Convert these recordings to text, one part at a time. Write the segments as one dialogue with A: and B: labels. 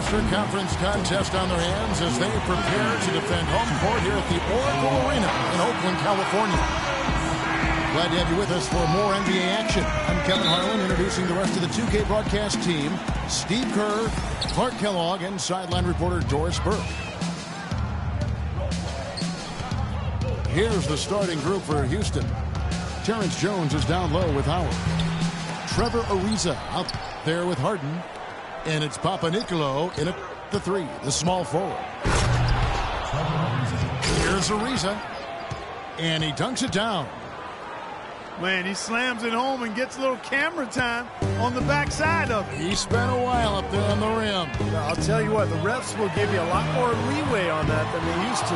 A: Conference contest on their hands as they prepare to defend home court here at the Oracle Arena in Oakland, California. Glad to have you with us for more NBA action. I'm Kevin Harlan, introducing the rest of the 2K broadcast team. Steve Kerr, Clark Kellogg, and sideline reporter Doris Burke. Here's the starting group for Houston. Terrence Jones is down low with Howard. Trevor Ariza out there with Harden. And it's Papanicolaou in at the three, the small forward. Here's Ariza. And he dunks it down.
B: Man, he slams it home and gets a little camera time on the backside of it.
A: He spent a while up there on the rim.
C: I'll tell you what, the refs will give you a lot more leeway on that than they used to.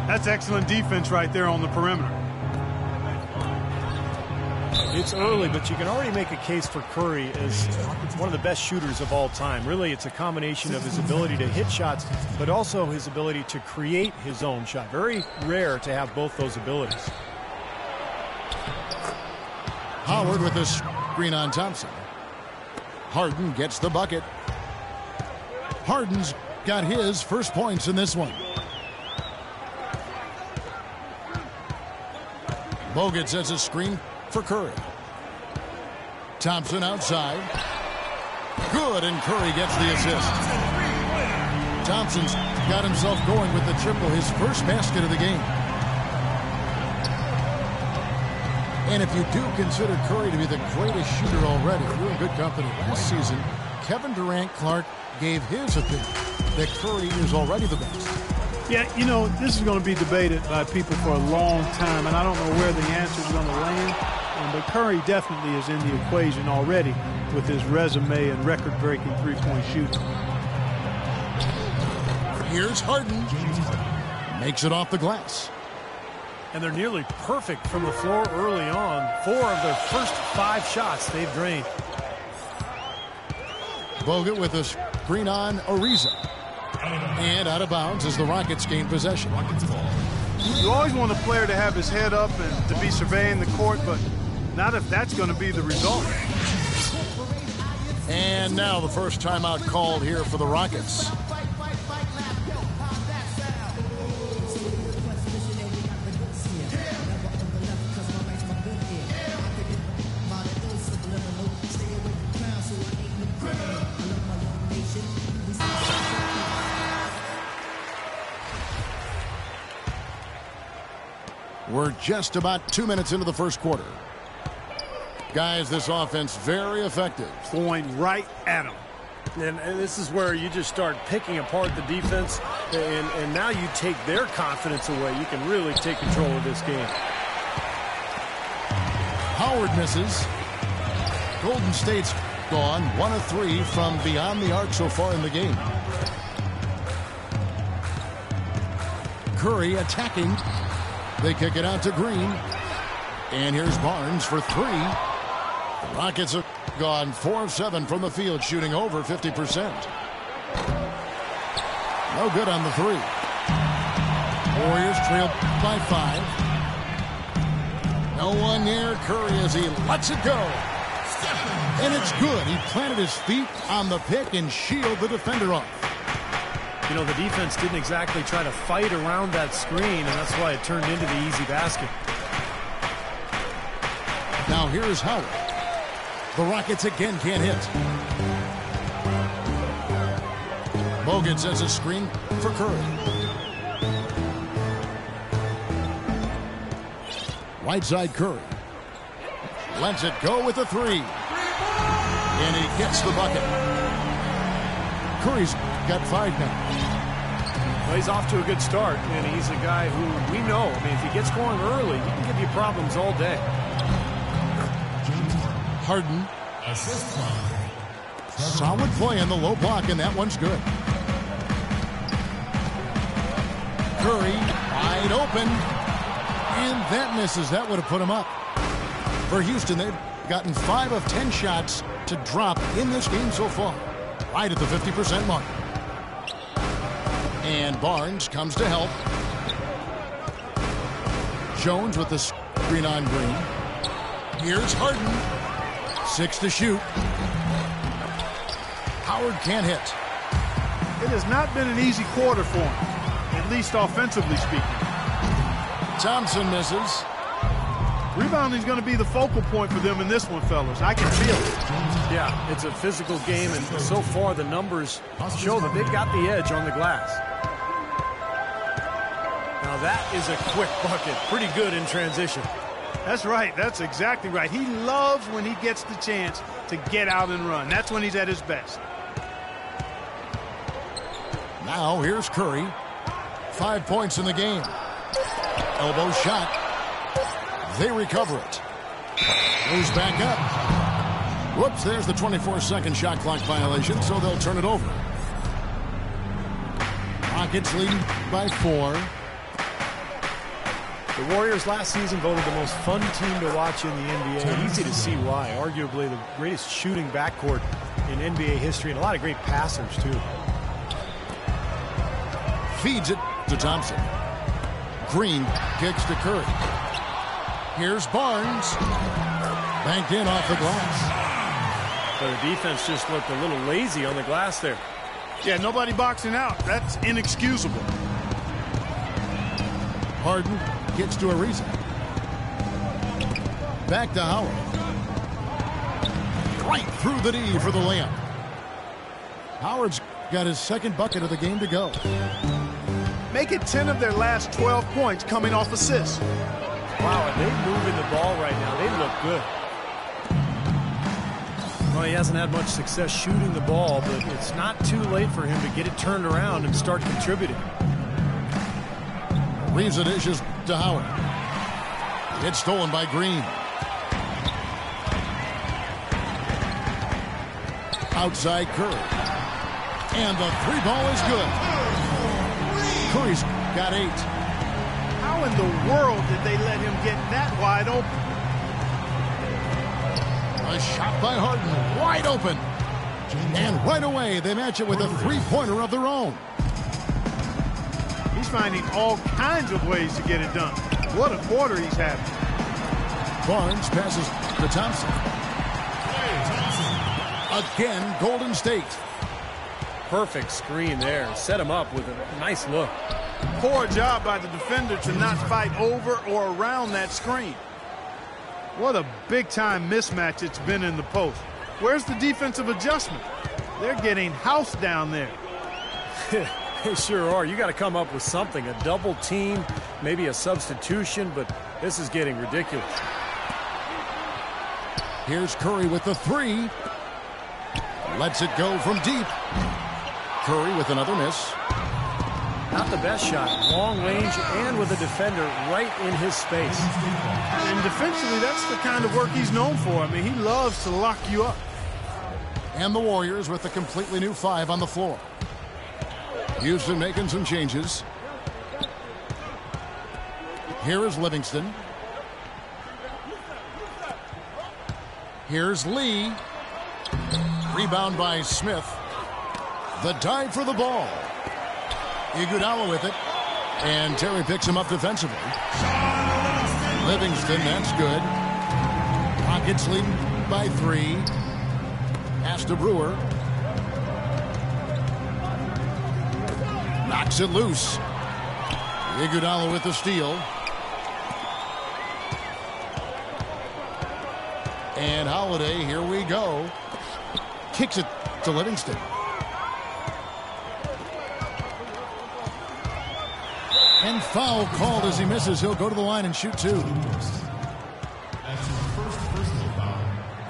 B: That's excellent defense right there on the perimeter.
C: It's early, but you can already make a case for Curry as one of the best shooters of all time. Really, it's a combination of his ability to hit shots, but also his ability to create his own shot. Very rare to have both those abilities.
A: Howard with a screen on Thompson. Harden gets the bucket. Harden's got his first points in this one. Bogut sets a screen for Curry. Thompson outside. Good, and Curry gets the assist. Thompson's got himself going with the triple, his first basket of the game. And if you do consider Curry to be the greatest shooter already, you're in good company. Last season, Kevin Durant Clark gave his opinion that Curry is already the best.
B: Yeah, you know, this is going to be debated by people for a long time, and I don't know where the answer is going to land. But Curry definitely is in the equation already with his resume and record-breaking three-point shooting.
A: Here's Harden. Makes it off the glass.
C: And they're nearly perfect from the floor early on. 4 of their first 5 shots they've drained.
A: Bogut with a screen on Ariza. And out of bounds as the Rockets gain possession.
B: You always want a player to have his head up and to be surveying the court, but not if that's going to be the result.
A: And now the first timeout called here for the Rockets. We're just about 2 minutes into the first quarter. Guys, this offense very effective.
B: Going right at him.
C: And this is where you just start picking apart the defense, and now you take their confidence away. You can really take control of this game.
A: Howard misses. Golden State's gone 1 of 3 from beyond the arc so far in the game. Curry attacking. They kick it out to Green. And here's Barnes for 3. The Rockets have gone 4 of 7 from the field, shooting over 50%. No good on the 3. Warriors trail by 5. No one near Curry as he lets it go. And it's good. He planted his feet on the pick and shielded the defender off.
C: You know, the defense didn't exactly try to fight around that screen, and that's why it turned into the easy basket.
A: Now here's Howard. The Rockets again can't hit. Bogut sets a screen for Curry. Right side Curry. Lets it go with a 3. And he gets the bucket. Curry's got 5 now.
C: Well, he's off to a good start, and he's a guy who we know. I mean, if he gets going early, he can give you problems all day.
A: Harden. Solid play in the low block, and that one's good. Curry wide open. And that misses. That would have put him up. For Houston, they've gotten 5 of 10 shots to drop in this game so far. Right at the 50% mark. And Barnes comes to help. Jones with the screen on Green. Here's Harden. 6 to shoot. Howard can't hit.
B: It has not been an easy quarter for him, at least offensively speaking.
A: Thompson misses.
B: Rebounding is going to be the focal point for them in this one, fellas. I can feel it.
C: Yeah, it's a physical game, and so far the numbers show that they've got the edge on the glass. Now that is a quick bucket. Pretty good in transition.
B: That's right. That's exactly right. He loves when he gets the chance to get out and run. That's when he's at his best.
A: Now here's Curry. 5 points in the game. Elbow shot. They recover it. Goes back up. Whoops, there's the 24-second shot clock violation, so they'll turn it over. Rockets leading by 4.
C: The Warriors last season voted the most fun team to watch in the NBA. Easy to see why. Arguably the greatest shooting backcourt in NBA history, and a lot of great passers, too.
A: Feeds it to Thompson. Green kicks to Curry. Here's Barnes. Banked in off the glass.
C: But the defense just looked a little lazy on the glass there.
B: Yeah, nobody boxing out. That's inexcusable.
A: Harden gets to Ariza. Back to Howard. Right through the D for the layup. Howard's got his second bucket of the game to go.
B: Make it 10 of their last 12 points coming off assists.
C: Wow, and they're moving the ball right now. They look good. Well, he hasn't had much success shooting the ball, but it's not too late for him to get it turned around and start contributing.
A: Ariza dishes to Howard. It's stolen by Green. Outside Curry. And the 3 ball is good. Curry's got 8.
B: How in the world did they let him get that wide open?
A: A shot by Harden, wide open. And right away, they match it with a 3-pointer of their own.
B: He's finding all kinds of ways to get it done. What a quarter he's having.
A: Barnes passes to Thompson. Again, Golden State.
C: Perfect screen there. Set him up with a nice look.
B: Poor job by the defender to not fight over or around that screen. What a big-time mismatch it's been in the post. Where's the defensive adjustment? They're getting housed down there.
C: They sure are. You got to come up with something. A double team, maybe a substitution, but this is getting ridiculous.
A: Here's Curry with the 3. Lets it go from deep. Curry with another miss.
C: Not the best shot. Long range and with a defender right in his space.
B: And defensively, that's the kind of work he's known for. I mean, he loves to lock you up.
A: And the Warriors with a completely new 5 on the floor. Houston making some changes. Here is Livingston. Here's Lee. Rebound by Smith. The dive for the ball. Iguodala with it. And Terry picks him up defensively. Livingston, that's good. Rockets leading by 3. Pass to Brewer. Knocks it loose. Iguodala with the steal. And Holiday, here we go. Kicks it to Livingston. And foul called as he misses. He'll go to the line and shoot 2.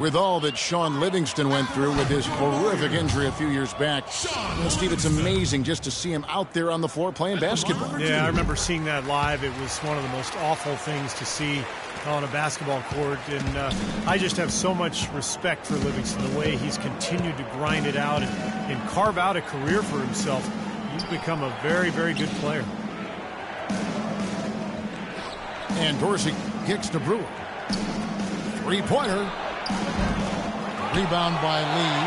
A: With all that Sean Livingston went through with his horrific injury a few years back, Steve, it's amazing just to see him out there on the floor playing basketball.
C: Yeah, I remember seeing that live. It was one of the most awful things to see on a basketball court, and I just have so much respect for Livingston, the way he's continued to grind it out and carve out a career for himself. He's become a very, very good player.
A: And Dorsey kicks to Brewer. 3-pointer. Rebound by Lee.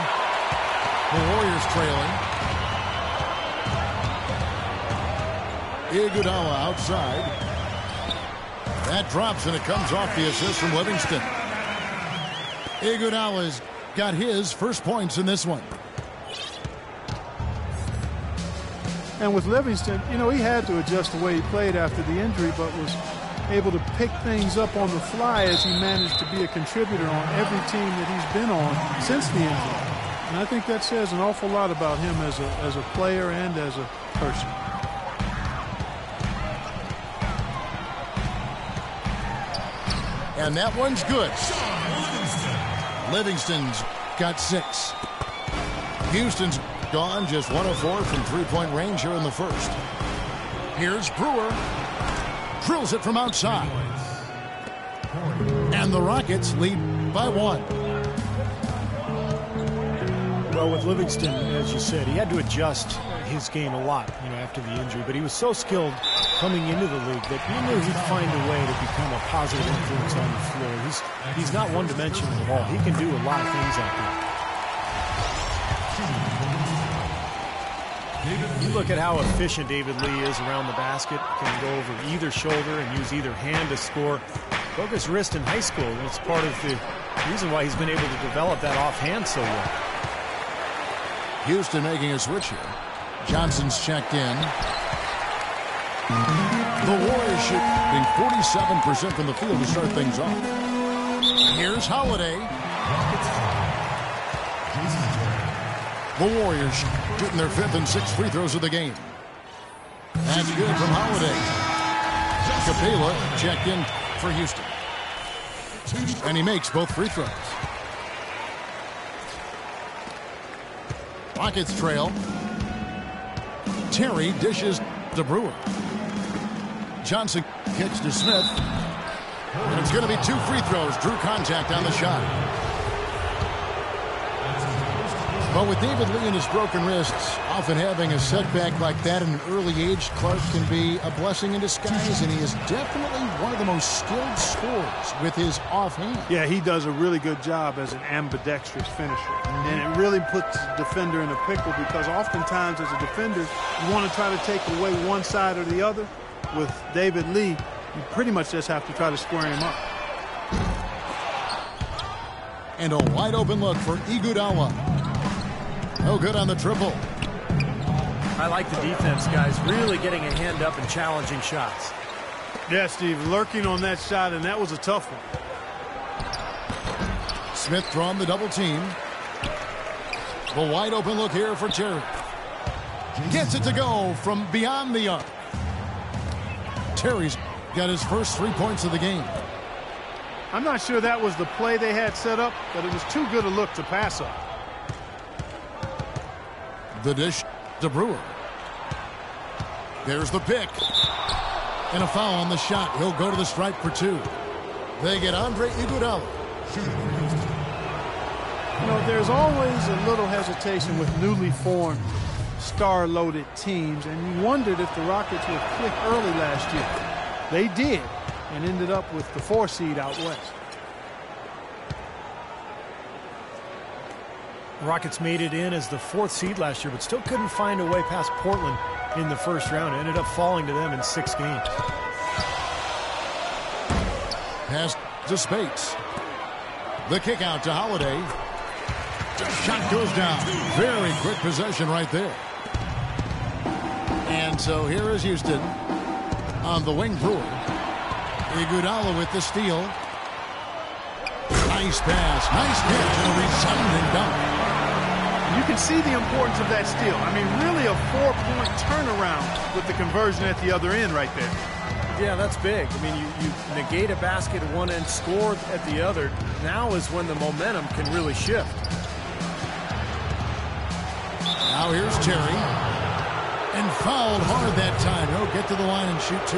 A: The Warriors trailing. Iguodala outside. That drops and it comes off the assist from Livingston. Iguodala's got his first points in this one.
B: And with Livingston, you know, he had to adjust the way he played after the injury, but was able to pick things up on the fly as he managed to be a contributor on every team that he's been on since the injury. And I think that says an awful lot about him as a player and as a person.
A: And that one's good. Livingston's got 6. Houston's gone just 1 of 4 from three-point range here in the first. Here's Brewer. Drills it from outside. And the Rockets lead by 1.
C: Well, with Livingston, as you said, he had to adjust his game a lot, you know, after the injury. But he was so skilled coming into the league that he knew he'd find a way to become a positive influence on the floor. He's not one-dimensional at all. He can do a lot of things out there. You look at how efficient David Lee is around the basket. Can go over either shoulder and use either hand to score. Broke his wrist in high school, and it's part of the reason why he's been able to develop that offhand so well.
A: Houston making a switch here. Johnson's checked in. The Warriors shooting 47% from the field to start things off. Here's Holiday. The Warriors shooting their 5th and 6th free throws of the game. That's good from Holiday. Capela checked in for Houston. And he makes both free throws. Rockets trail. Terry dishes to Brewer. Johnson kicks to Smith. And it's going to be 2 free throws. Drew contact on the shot. But with David Lee and his broken wrists, often having a setback like that at an early age, Clark can be a blessing in disguise, and he is definitely one of the most skilled scorers with his offhand.
B: Yeah, he does a really good job as an ambidextrous finisher. And it really puts the defender in a pickle because oftentimes as a defender, you want to try to take away one side or the other. With David Lee, you pretty much just have to try to square him up.
A: And a wide open look for Iguodala. No good on the triple.
C: I like the defense, guys, really getting a hand up and challenging shots.
B: Yeah, Steve, lurking on that shot, and that was a tough one.
A: Smith drawing the double team. A wide open look here for Terry. Gets it to go from beyond the arc. Terry's got his first 3 points of the game.
B: I'm not sure that was the play they had set up, but it was too good a look to pass up.
A: The dish to Brewer. There's the pick. And a foul on the shot. He'll go to the stripe for 2. They get Andre Iguodala.
B: You know, there's always a little hesitation with newly formed star-loaded teams, and you wondered if the Rockets would click early last year. They did, and ended up with the 4 seed out west.
C: Rockets made it in as the 4th seed last year, but still couldn't find a way past Portland in the first round. It ended up falling to them in 6 games.
A: Pass to Spates. The kick out to Holiday. Shot goes down. Very quick possession right there. And so here is Houston on the wing. Brewer. Iguodala with the steal. Nice pass. Nice catch and a resounding dunk.
B: You can see the importance of that steal. I mean, really a 4-point turnaround with the conversion at the other end right there.
C: Yeah, that's big. I mean, you negate a basket at one end, score at the other. Now is when the momentum can really shift.
A: Now here's Terry. And fouled hard that time. He'll get to the line and shoot 2.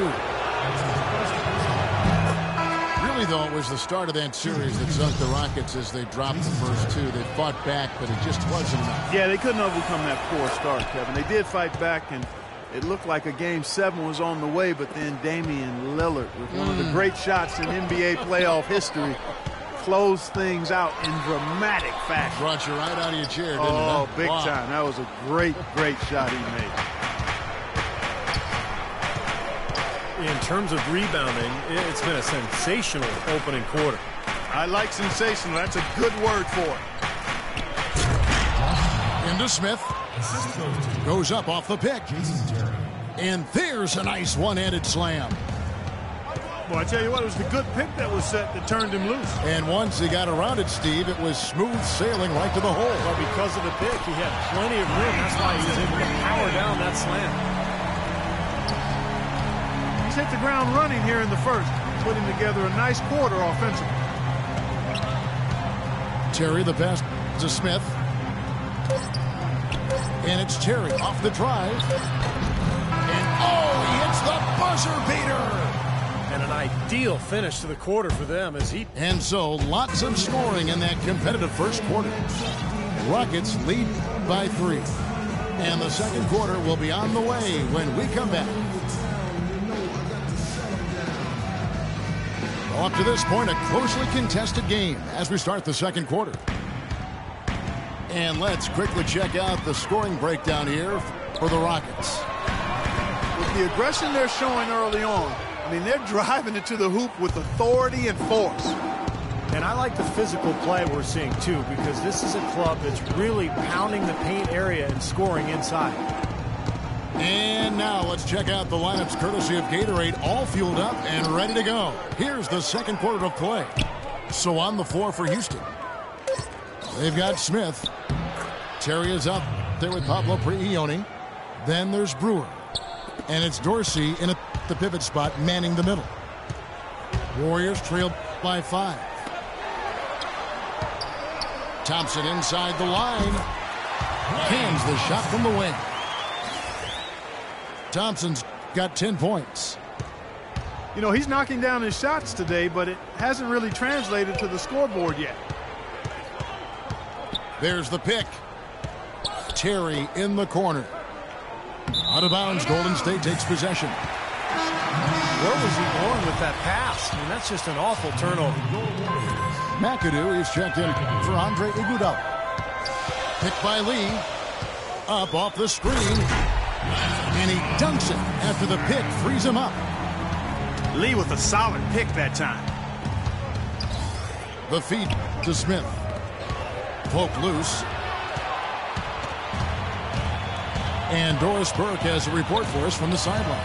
A: Really, though, it was the start of that series that sunk the Rockets as they dropped the first 2. They fought back, but it just wasn't enough.
B: Yeah, they couldn't overcome that poor start, Kevin. They did fight back, and it looked like a Game 7 was on the way, but then Damian Lillard, with one of the great shots in NBA playoff history, closed things out in dramatic fashion.
A: Brought you right out of your chair, didn't it?
B: Oh, big time. That was a great, great shot he made.
C: In terms of rebounding, it's been a sensational opening quarter.
B: I like sensational. That's a good word for it.
A: to Smith. Goes up off the pick. And there's a nice one-handed slam.
B: Well, I tell you what, it was the good pick that was set that turned him loose.
A: And once he got around it, Steve, it was smooth sailing right to the hole.
C: Well, because of the pick, he had plenty of room. That's why he was able to power down that slam.
B: He's hit the ground running here in the first, putting together a nice quarter offensively.
A: Terry, the pass to Smith. And it's Terry off the drive. And, oh, he hits the buzzer beater.
C: And an ideal finish to the quarter for them as he...
A: And so, lots of scoring in that competitive first quarter. Rockets lead by 3. And the second quarter will be on the way when we come back. Well, up to this point, a closely contested game as we start the second quarter. And let's quickly check out the scoring breakdown here for the Rockets.
B: With the aggression they're showing early on, I mean, they're driving it to the hoop with authority and force.
C: And I like the physical play we're seeing, too, because this is a club that's really pounding the paint area and scoring inside.
A: And now let's check out the lineups courtesy of Gatorade, all fueled up and ready to go. Here's the second quarter of play. So on the floor for Houston, they've got Smith. Terry is up there with Pablo Prigioni. Then there's Brewer. And it's Dorsey in the pivot spot, manning the middle. Warriors trailed by 5. Thompson inside the line. Cans the shot from the wing. Thompson's got 10 points.
B: You know, he's knocking down his shots today, but it hasn't really translated to the scoreboard yet.
A: There's the pick. Terry in the corner. Out of bounds, Golden State takes possession.
C: Where was he going with that pass? I mean, that's just an awful turnover.
A: McAdoo is checked in for Andre Iguodala. Picked by Lee. Up off the screen. And he dunks it after the pick frees him up.
B: Lee with a solid pick that time.
A: The feed to Smith. Poke loose. And Doris Burke has a report for us from the sideline.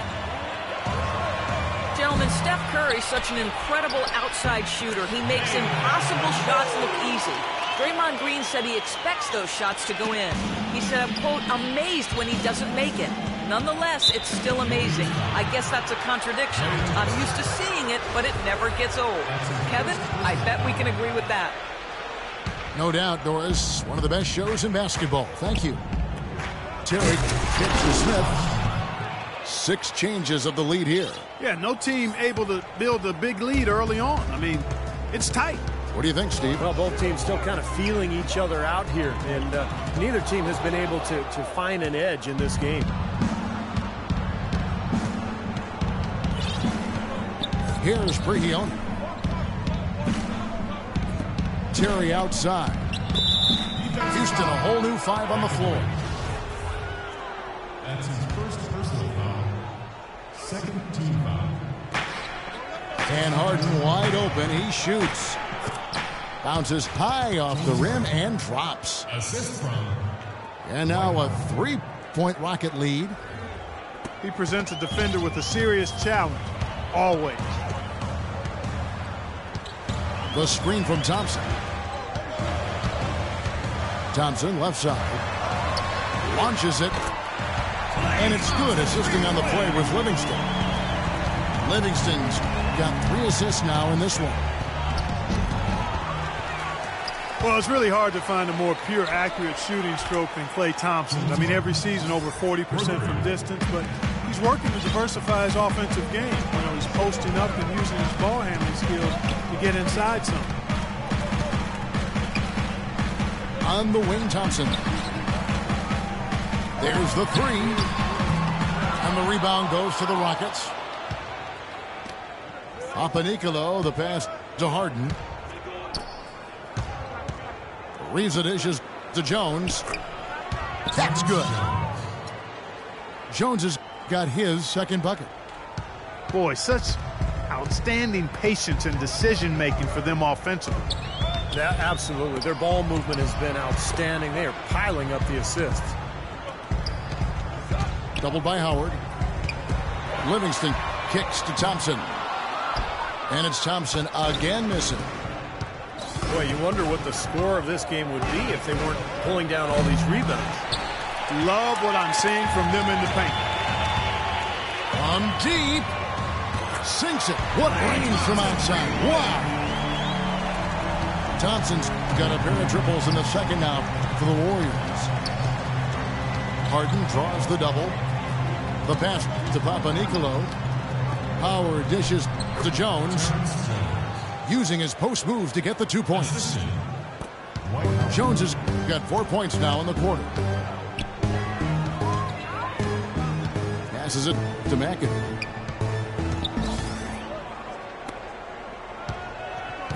D: Gentlemen, Steph Curry's such an incredible outside shooter. He makes impossible shots look easy. Draymond Green said he expects those shots to go in. He said, I'm, quote, amazed when he doesn't make it. Nonetheless, it's still amazing. I guess that's a contradiction. I'm used to seeing it, but it never gets old. Kevin, I bet we can agree with that.
A: No doubt, Doris. One of the best shows in basketball. Thank you. Terry kicks to Smith. 6 changes of the lead here.
B: Yeah, no team able to build a big lead early on. I mean, it's tight.
A: What do you think, Steve?
C: Well, both teams still kind of feeling each other out here, and neither team has been able to find an edge in this game.
A: Here's Prigioni. Terry outside. Houston, a whole new 5 on the floor.
E: That's his first personal foul. Second team foul.
A: And Harden wide open. He shoots. Bounces high off the rim and drops.
E: Assist from.
A: And now a 3-point Rocket lead.
B: He presents a defender with a serious challenge. Always.
A: The screen from Thompson. Thompson, left side. Launches it. And it's good, assisting on the play with Livingston. Livingston's got 3 assists now in this one.
B: Well, it's really hard to find a more pure, accurate shooting stroke than Klay Thompson. I mean, every season over 40% from distance, but he's working to diversify his offensive game. You know, he's posting up and using his ball handling skills to get inside some.
A: On the wing, Thompson. There's the 3. And the rebound goes to the Rockets. Papanicolo, the pass to Harden. Reeves the dishes to Jones. That's good. Jones has got his second bucket.
B: Boy, such outstanding patience and decision-making for them offensively.
C: Yeah, absolutely. Their ball movement has been outstanding. They are piling up the assists.
A: Doubled by Howard. Livingston kicks to Thompson. And it's Thompson again missing.
C: Boy, you wonder what the score of this game would be if they weren't pulling down all these rebounds.
B: Love what I'm seeing from them in the paint.
A: From deep. Sinks it. What range from outside. Wow. Thompson's got a pair of triples in the second now for the Warriors. Harden draws the double. The pass to Papanicolo. Howard dishes to Jones. Using his post move to get the 2 points. Jones has got 4 points now in the quarter. Passes it to McAdoo.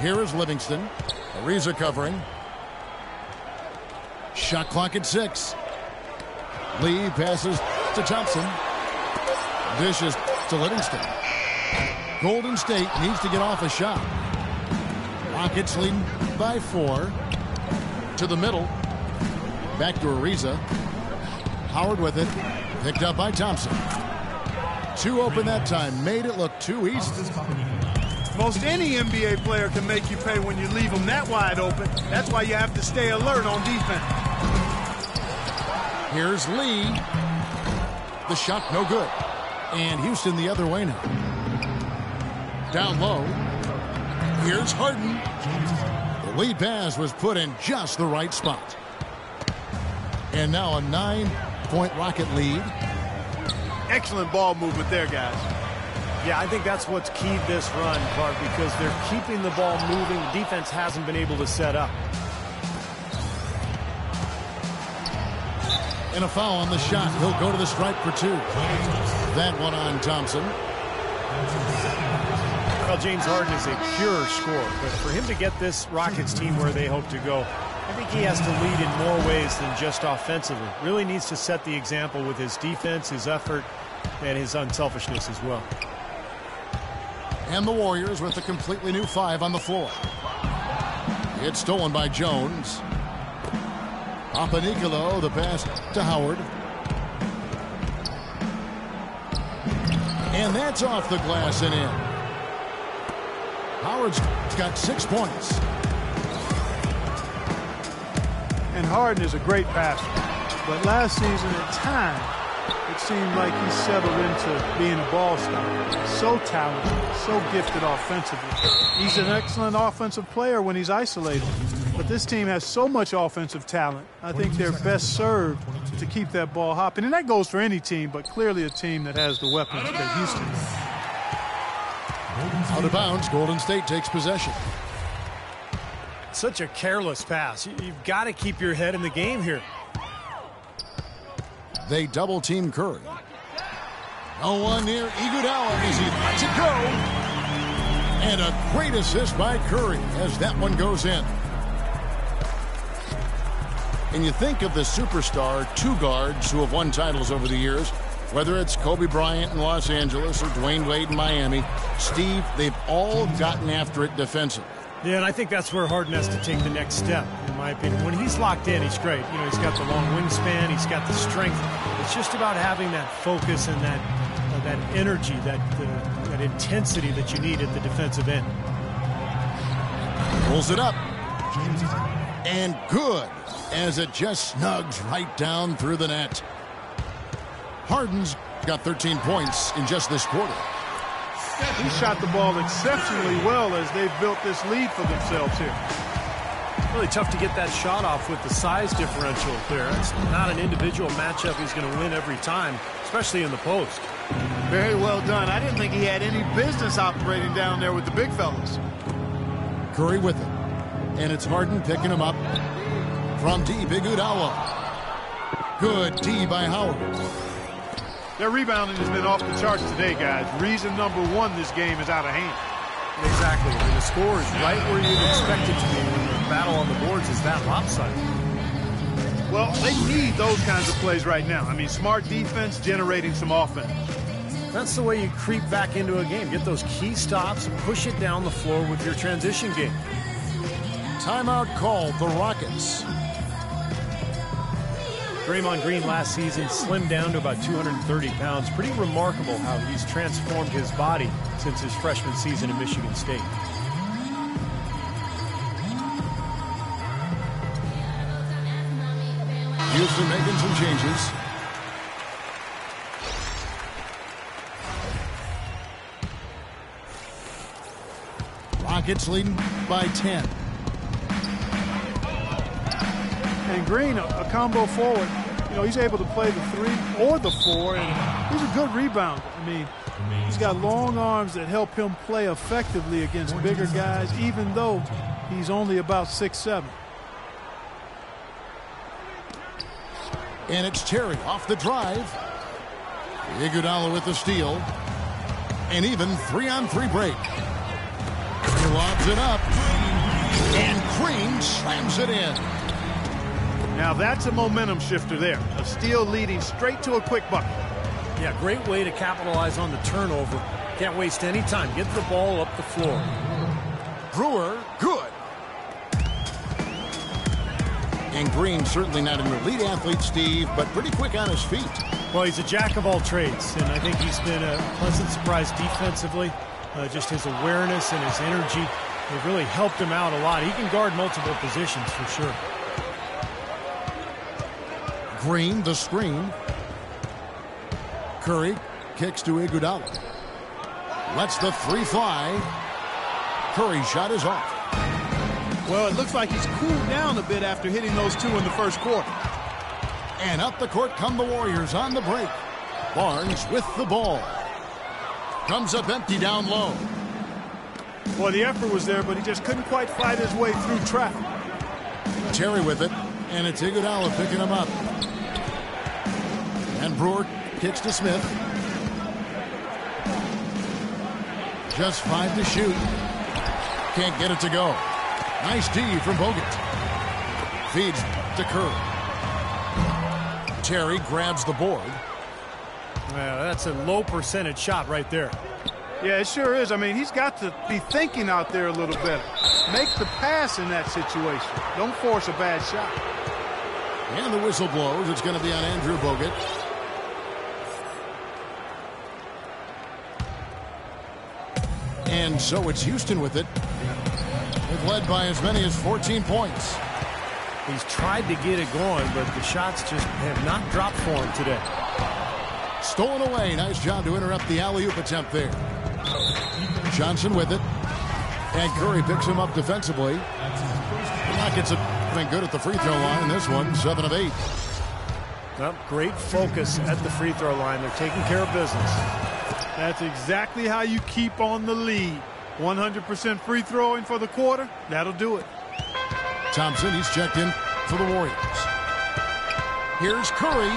A: Here is Livingston. Ariza covering. Shot clock at 6. Lee passes to Thompson. Dishes to Livingston. Golden State needs to get off a shot. Rockets leading by 4. To the middle. Back to Ariza. Howard with it. Picked up by Thompson. 2 open that time. Made it look too easy.
B: Most any NBA player can make you pay when you leave them that wide open. That's why you have to stay alert on defense.
A: Here's Lee. The shot no good. And Houston the other way now. Down low. Here's Harden. The lead pass was put in just the right spot. And now a 9-point Rocket lead.
B: Excellent ball movement there, guys.
C: Yeah, I think that's what's keyed this run, Clark, because they're keeping the ball moving. The defense hasn't been able to set up.
A: And a foul on the shot. He'll go to the stripe for 2. That one on Thompson.
C: Well, James Harden is a pure scorer, but for him to get this Rockets team where they hope to go, I think he has to lead in more ways than just offensively. Really needs to set the example with his defense, his effort, and his unselfishness as well.
A: And the Warriors with a completely new 5 on the floor. It's stolen by Jones. Papanicolo, the pass to Howard. And that's off the glass and in. Howard's got 6 points.
B: And Harden is a great passer. But last season at times, it seemed like he settled into being a ball stopper. So talented, so gifted offensively. He's an excellent offensive player when he's isolated. But this team has so much offensive talent. I think they're best served to keep that ball hopping. And that goes for any team, but clearly a team that has the weapons that Houston has.
A: Out of bounds, Golden State takes possession.
C: Such a careless pass. You've got to keep your head in the game here.
A: They double team Curry. No one near Iguodala as he lets it go. And a great assist by Curry as that one goes in. And you think of the superstar 2 guards who have won titles over the years, whether it's Kobe Bryant in Los Angeles or Dwayne Wade in Miami, Steve, they've all gotten after it defensively.
C: Yeah, and I think that's where Harden has to take the next step, in my opinion. When he's locked in, he's great. You know, he's got the long wingspan, he's got the strength. It's just about having that focus and that energy, that intensity that you need at the defensive end.
A: Pulls it up. And good, as it just snugs right down through the net. Harden's got 13 points in just this quarter.
B: He shot the ball exceptionally well as they've built this lead for themselves here.
C: Really tough to get that shot off with the size differential there. It's not an individual matchup he's going to win every time, especially in the post.
B: Very well done. I didn't think he had any business operating down there with the big fellas.
A: Curry with it. And it's Harden picking him up from deep. Iguodala. Good D by Howard.
B: Their rebounding has been off the charts today, guys. Reason number 1, this game is out of hand.
C: Exactly. And the score is right where you'd expect it to be when the battle on the boards is that lopsided.
B: Well, they need those kinds of plays right now. I mean, smart defense generating some offense.
C: That's the way you creep back into a game. Get those key stops, push it down the floor with your transition game.
A: timeout called, the Rockets.
C: Draymond Green last season slimmed down to about 230 pounds. Pretty remarkable how he's transformed his body since his freshman season in Michigan State.
A: Houston making some changes. Rockets leading by 10.
B: And Green, a combo forward, you know, he's able to play the 3 or the 4, and he's a good rebounder. I mean, he's got long arms that help him play effectively against bigger guys, even though he's only about 6'7".
A: And it's Terry off the drive. Iguodala with the steal. And even 3-on-3 break. He lobs it up. And Green slams it in.
B: Now that's a momentum shifter there. A steal leading straight to a quick bucket.
C: Yeah, great way to capitalize on the turnover. Can't waste any time. Get the ball up the floor.
A: Brewer, good. And Green certainly not an elite athlete, Steve, but pretty quick on his feet.
C: Well, he's a jack of all trades, and I think he's been a pleasant surprise defensively. Just his awareness and his energy, they've really helped him out a lot. He can guard multiple positions for sure.
A: Green, the screen. Curry kicks to Iguodala. Lets the 3 fly. Curry's shot is off.
B: Well, it looks like he's cooled down a bit after hitting those 2 in the first quarter.
A: And up the court come the Warriors on the break. Barnes with the ball. Comes up empty down low.
B: Well, the effort was there, but he just couldn't quite fight his way through traffic.
A: Terry with it, and it's Iguodala picking him up. And Brewer kicks to Smith. Just 5 to shoot. Can't get it to go. Nice D from Bogut. Feeds to Curry. Terry grabs the board.
C: Well, that's a low percentage shot right there.
B: Yeah, it sure is. I mean, he's got to be thinking out there a little better. Make the pass in that situation. Don't force a bad shot.
A: And the whistle blows. It's going to be on Andrew Bogut. And so it's Houston with it. They've led by as many as 14 points.
C: He's tried to get it going, but the shots just have not dropped for him today.
A: Stolen away. Nice job to interrupt the alley-oop attempt there. Johnson with it. And Curry picks him up defensively. The Rockets have been good at the free throw line. This one, 7 of 8.
C: Well, great focus at the free throw line. They're taking care of business.
B: That's exactly how you keep on the lead. 100% free throwing for the quarter. That'll do it.
A: Thompson, he's checked in for the Warriors. Here's Curry.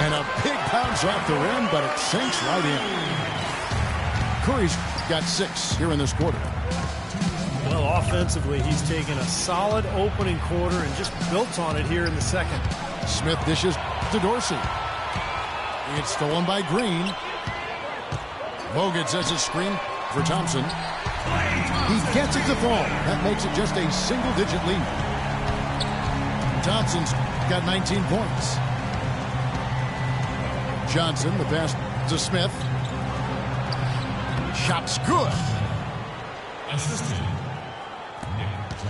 A: And a big bounce off the rim, but it sinks right in. Curry's got 6 here in this quarter.
C: Well, offensively, he's taken a solid opening quarter and just built on it here in the second.
A: Smith dishes to Dorsey. It's stolen by Green. Bogut sets a screen for Thompson. He gets it to fall. That makes it just a single-digit lead. Thompson's got 19 points. Johnson, the pass to Smith. Shot's good.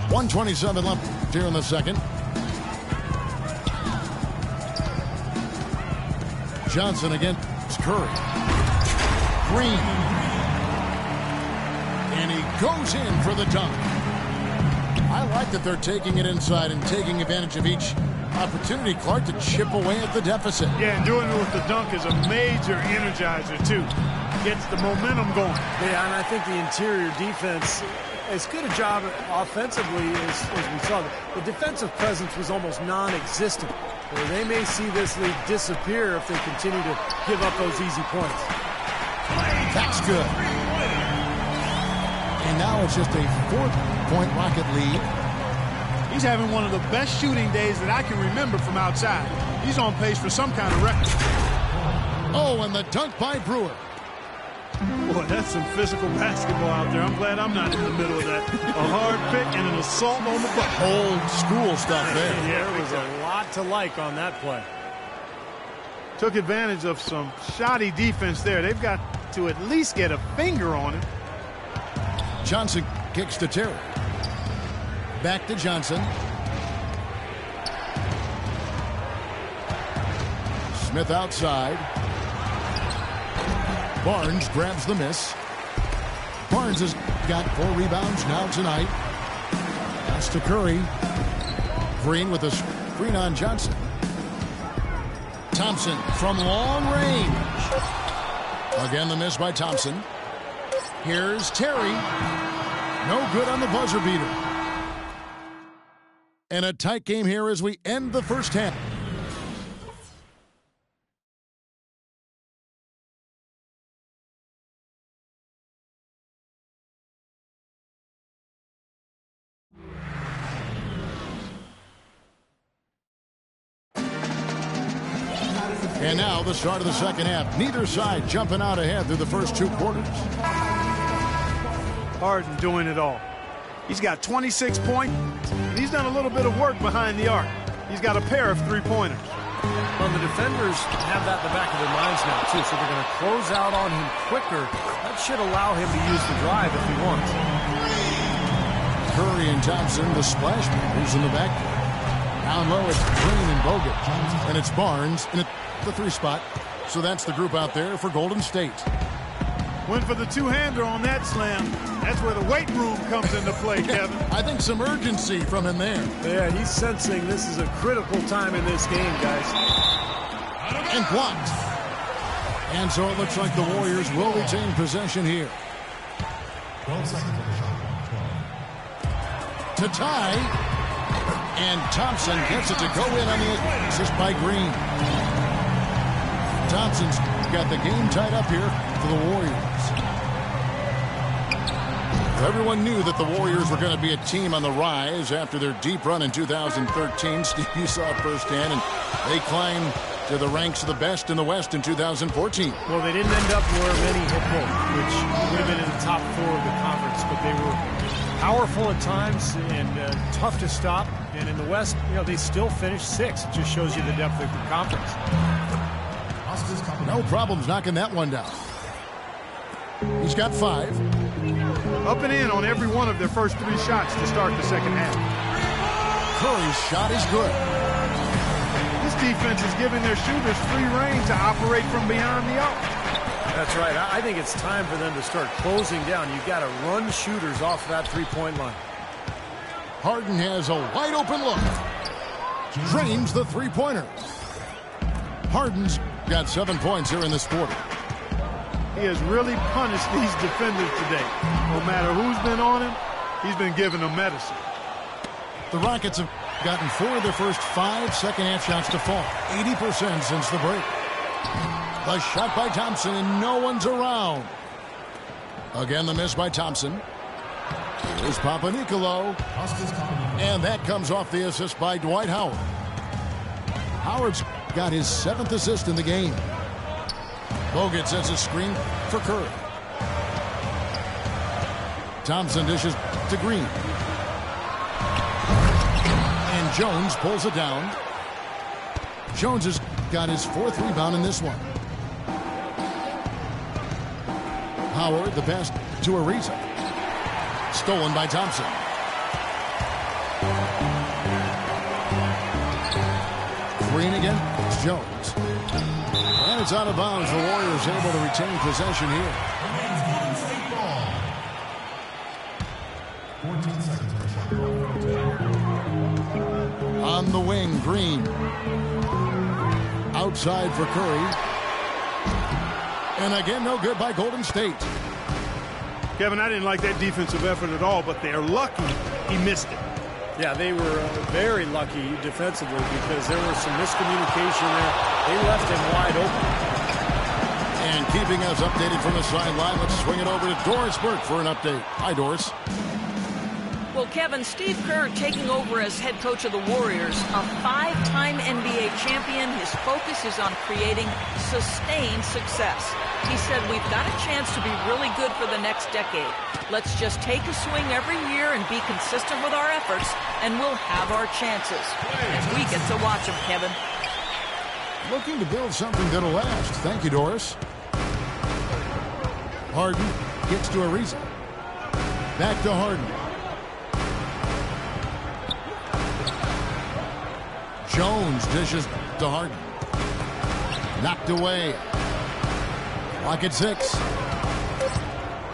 A: 1:27 left here in the second. Johnson against Curry. Green. And he goes in for the dunk. I like that they're taking it inside and taking advantage of each opportunity, Clark, to chip away at the deficit.
B: Yeah, and doing it with the dunk is a major energizer, too. Gets the momentum going.
C: Yeah, and I think the interior defense, as good a job offensively as we saw, the defensive presence was almost non-existent. Well, they may see this lead disappear if they continue to give up those easy points.
A: That's good. And now it's just a 4-point Rocket lead.
B: He's having one of the best shooting days that I can remember from outside. He's on pace for some kind of record.
A: Oh, and the dunk by Brewer.
B: Boy, that's some physical basketball out there. I'm glad I'm not in the middle of that. A hard pick and an assault on the bucket.
A: Old school stuff there.
C: Yeah, there was a lot to like on that play.
B: Took advantage of some shoddy defense there. They've got to at least get a finger on it.
A: Johnson kicks to Terry. Back to Johnson. Smith outside. Barnes grabs the miss. Barnes has got 4 rebounds now tonight. Pass to Curry. Green with a screen on Johnson. Thompson from long range. Again, the miss by Thompson. Here's Terry. No good on the buzzer beater. And a tight game here as we end the first half. And now the start of the second half. Neither side jumping out ahead through the first 2 quarters.
B: Harden doing it all. He's got 26 points. He's done a little bit of work behind the arc. He's got a pair of 3-pointers.
C: Well, the defenders have that in the back of their minds now, too, so they're going to close out on him quicker. That should allow him to use the drive if he wants.
A: Curry and Thompson, the splash makers in the backcourt. Down low, it's Green and Bogut. And it's Barnes in the 3 spot. So that's the group out there for Golden State.
B: Went for the 2-hander on that slam. That's where the weight room comes into play, Kevin.
A: I think some urgency from him there.
C: Yeah, he's sensing this is a critical time in this game, guys.
A: And blocked. And so it looks like the Warriors will retain possession here.
E: 12 seconds on the shot.
A: To tie. And Thompson gets it to go in on the assist by Green. Thompson's got the game tied up here for the Warriors. Everyone knew that the Warriors were going to be a team on the rise after their deep run in 2013. Steve, you saw it firsthand, and they climbed to the ranks of the best in the West in 2014.
C: Well, they didn't end up where many had hoped, which would have been in the top 4 of the conference, but they were powerful at times and tough to stop. And in the West, you know, they still finished 6th. It just shows you the depth of the conference.
A: No problems knocking that one down. He's got 5.
B: Up and in on every one of their first 3 shots to start the second half.
A: Curry's shot is good.
B: This defense is giving their shooters free rein to operate from beyond the arc.
C: That's right. I think it's time for them to start closing down. You've got to run shooters off that 3-point line.
A: Harden has a wide open look. Drains the 3-pointer. Harden's got 7 points here in this quarter.
B: He has really punished these defenders today. No matter who's been on him, he's been giving them medicine.
A: The Rockets have gotten 4 of their first 5 second-half shots to fall. 80% since the break. The shot by Thompson, and no one's around. Again, the miss by Thompson. Here's Papanicolaou. And that comes off the assist by Dwight Howard. Howard's got his 7th assist in the game. Bogut sets a screen for Curry. Thompson dishes to Green. And Jones pulls it down. Jones has got his 4th rebound in this one. Howard, the pass to Ariza. Stolen by Thompson. Green again. It's Jones. And it's out of bounds. The Warriors able to retain possession here.
E: 14 seconds on the shot.
A: On the wing, Green. Outside for Curry. And again, no good by Golden State.
B: Kevin, I didn't like that defensive effort at all, but they're lucky he missed it.
C: Yeah, they were very lucky defensively because there was some miscommunication there. They left him wide open.
A: And keeping us updated from the sideline, let's swing it over to Doris Burke for an update. Hi, Doris.
D: Well, Kevin, Steve Kerr taking over as head coach of the Warriors, a 5-time NBA champion. His focus is on creating sustained success. He said, "We've got a chance to be really good for the next decade. Let's just take a swing every year and be consistent with our efforts, and we'll have our chances." And we get to watch him, Kevin.
A: Looking to build something that'll last. Thank you, Doris. Harden gets to Ariza. Back to Harden. Jones dishes to Harden. Knocked away. Clock at 6.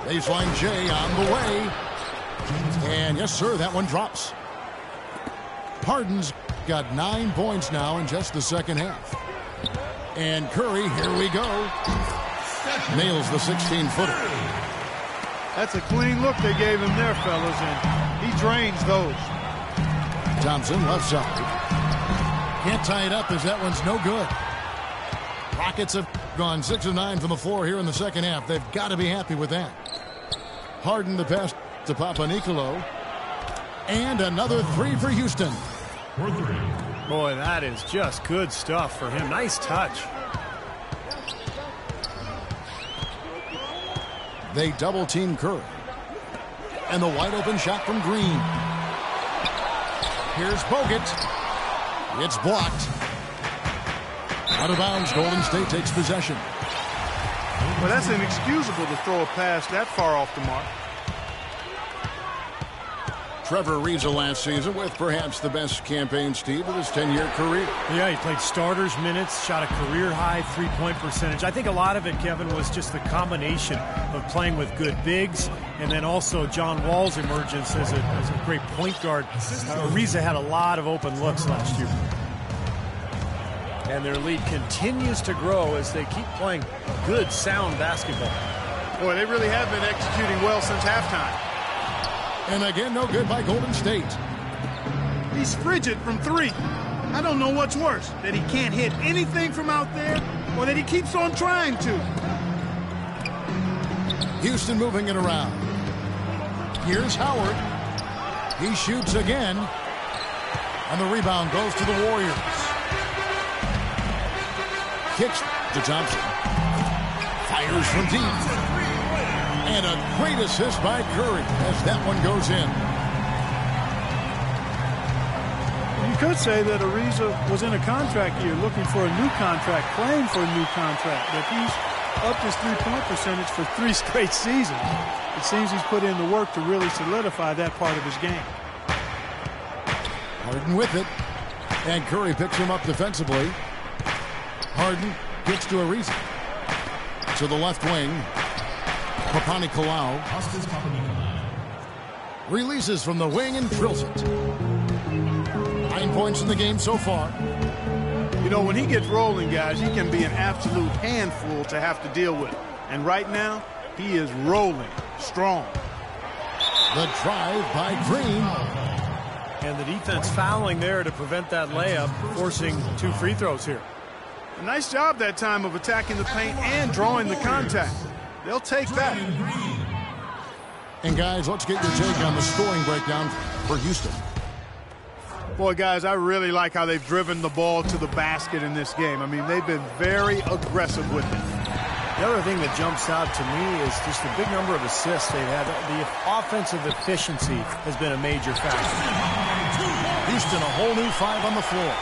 A: Baseline J on the way. And yes, sir, that one drops. Harden's got 9 points now in just the second half. And Curry, here we go. Nails the 16-footer.
B: That's a clean look they gave him there, fellas, and he drains those.
A: Thompson, left side. Can't tie it up as that one's no good. Rockets have gone 6 of 9 from the floor here in the second half. They've got to be happy with that. Harden the pass to Papanicolaou. And another 3 for Houston.
C: Boy, that is just good stuff for him. Nice touch.
A: They double team Curry. And the wide open shot from Green. Here's Bogut. It's blocked. Out of bounds, Golden State takes possession.
B: Well, that's inexcusable to throw a pass that far off the mark.
A: Trevor Ariza last season with perhaps the best campaign, Steve, of his 10-year career.
C: Yeah, he played starters minutes, shot a career-high three-point percentage. I think a lot of it, Kevin, was just the combination of playing with good bigs and then also John Wall's emergence as a great point guard. Ariza had a lot of open looks last year. And their lead continues to grow as they keep playing good, sound basketball.
B: Boy, they really have been executing well since halftime.
A: And again, no good by Golden State.
B: He's frigid from 3. I don't know what's worse, that he can't hit anything from out there or that he keeps on trying to.
A: Houston moving it around. Here's Howard. He shoots again. And the rebound goes to the Warriors. Kicks to Thompson. Fires from deep. And a great assist by Curry as that one goes in.
B: You could say that Ariza was in a contract year looking for a new contract, playing for a new contract. But he's upped his three-point percentage for 3 straight seasons. It seems he's put in the work to really solidify that part of his game.
A: Harden with it. And Curry picks him up defensively. Harden gets to Ariza. To the left wing. Papanicolaou releases from the wing and drills it. 9 points in the game so far.
B: You know, when he gets rolling, guys, he can be an absolute handful to have to deal with. And right now, he is rolling strong.
A: The drive by Green.
C: And the defense fouling there to prevent that layup, forcing 2 free throws here.
B: A nice job that time of attacking the paint and drawing the contact. They'll take that.
A: And guys, let's get your take on the scoring breakdown for Houston.
B: Boy, guys, I really like how they've driven the ball to the basket in this game. I mean, they've been very aggressive with it.
C: The other thing that jumps out to me is just the big number of assists they've had. The offensive efficiency has been a major factor.
A: Houston, a whole new 5 on the floor.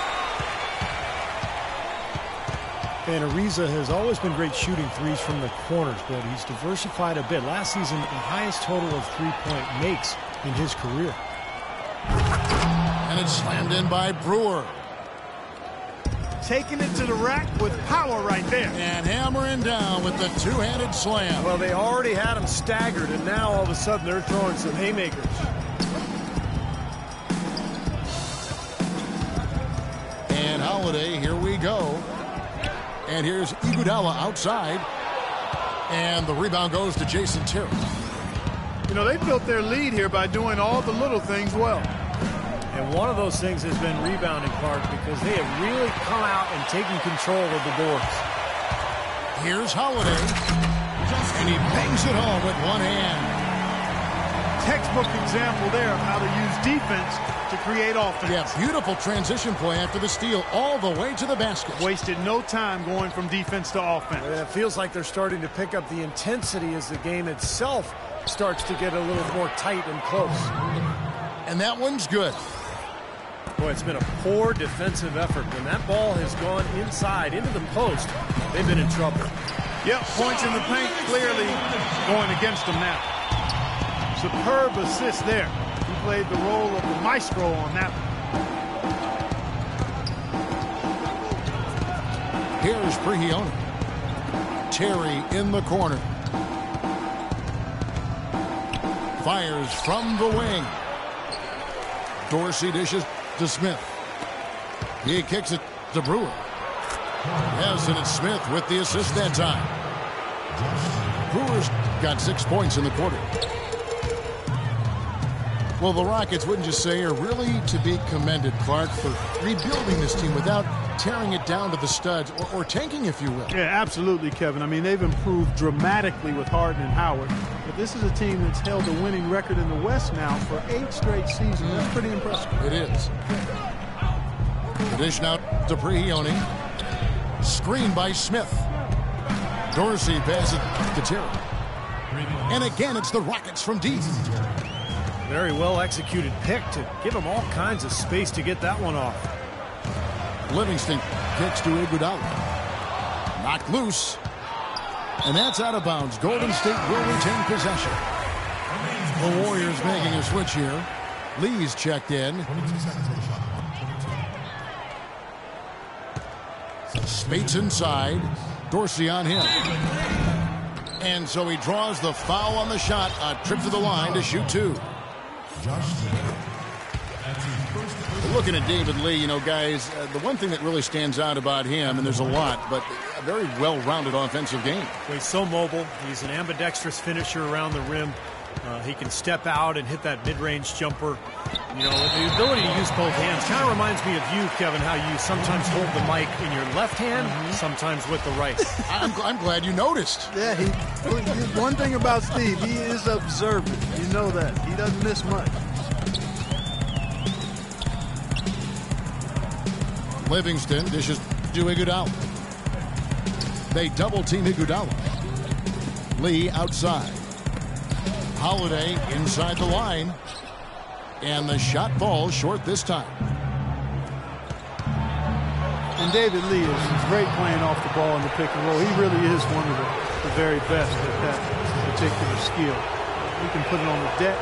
C: And Ariza has always been great shooting threes from the corners, but he's diversified a bit. Last season, the highest total of three-point makes in his career.
A: And it's slammed in by Brewer.
B: Taking it to the rack with power right there.
A: And hammering down with the two-handed slam.
C: Well, they already had him staggered, and now all of a sudden they're throwing some haymakers.
A: And Holiday, here we go. And here's Iguodala outside. And the rebound goes to Jason Terry.
B: You know, they built their lead here by doing all the little things well.
C: And one of those things has been rebounding, Clark, because they have really come out and taken control of the boards.
A: Here's Holiday. And he bangs it home with one hand.
B: Textbook example there of how to use defense to create offense.
A: Yeah, beautiful transition play after the steal all the way to the basket.
B: Wasted no time going from defense to offense.
C: It feels like they're starting to pick up the intensity as the game itself starts to get a little more tight and close.
A: And that one's good.
C: Boy, it's been a poor defensive effort. When that ball has gone inside into the post, they've been in trouble.
B: Yep, points in the paint clearly going against them now. Superb assist there. He played the role of the maestro on that one.
A: Here's Prigioni. Terry in the corner. Fires from the wing. Dorsey dishes to Smith. He kicks it to Brewer. Yes, and it's Smith with the assist that time. Brewer's got 6 points in the quarter. Well, the Rockets, wouldn't you say, are really to be commended, Clark, for rebuilding this team without tearing it down to the studs or tanking, if you will.
B: Yeah, absolutely, Kevin. I mean, they've improved dramatically with Harden and Howard. But this is a team that's held a winning record in the West now for 8 straight seasons. That's pretty impressive.
A: It is. The dish now to Prigioni. Screen by Smith. Dorsey passes to Terry. And again, it's the Rockets from deep.
C: Very well executed pick to give them all kinds of space to get that one off.
A: Livingston kicks to Iguodala. Knocked loose. And that's out of bounds. Golden State will retain possession. The Warriors making a switch here. Lee's checked in. Spates inside. Dorsey on him. And so he draws the foul on the shot. A trip to the line to shoot 2. Looking at David Lee, you know, guys, the one thing that really stands out about him, and there's a lot, but a very well-rounded offensive game.
C: Well, he's so mobile. He's an ambidextrous finisher around the rim. He can step out and hit that mid-range jumper. You know, the ability to use both hands kind of reminds me of you, Kevin, how you sometimes hold the mic in your left hand, sometimes with the right.
A: I'm glad you noticed.
B: Yeah, one thing about Steve, he is observant. You know that. He doesn't miss much.
A: Livingston dishes to Iguodala. They double-team Iguodala. Lee outside. Holiday inside the line. And the shot falls short this time.
B: And David Lee is great playing off the ball in the pick and roll. He really is one of the very best at that particular skill. He can put it on the deck,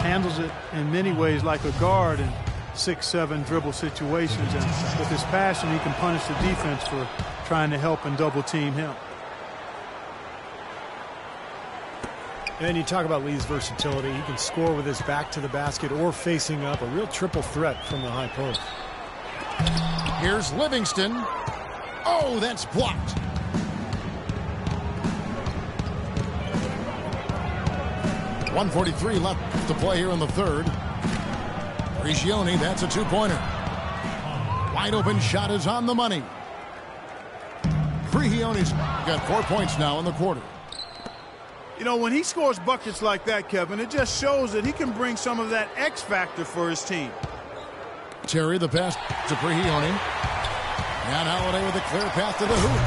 B: handles it in many ways like a guard in 6-7 dribble situations. And with his passion, he can punish the defense for trying to help and double team him.
C: And you talk about Lee's versatility. He can score with his back to the basket or facing up. A real triple threat from the high post.
A: Here's Livingston. Oh, that's blocked. .143 left to play here in the third. Prigioni, that's a 2-pointer. Wide open shot is on the money. Prigioni's got 4 points now in the quarter.
B: You know, when he scores buckets like that, Kevin, it just shows that he can bring some of that X factor for his team.
A: Terry, the pass to Prigioni. And Holiday with a clear path to the hoop.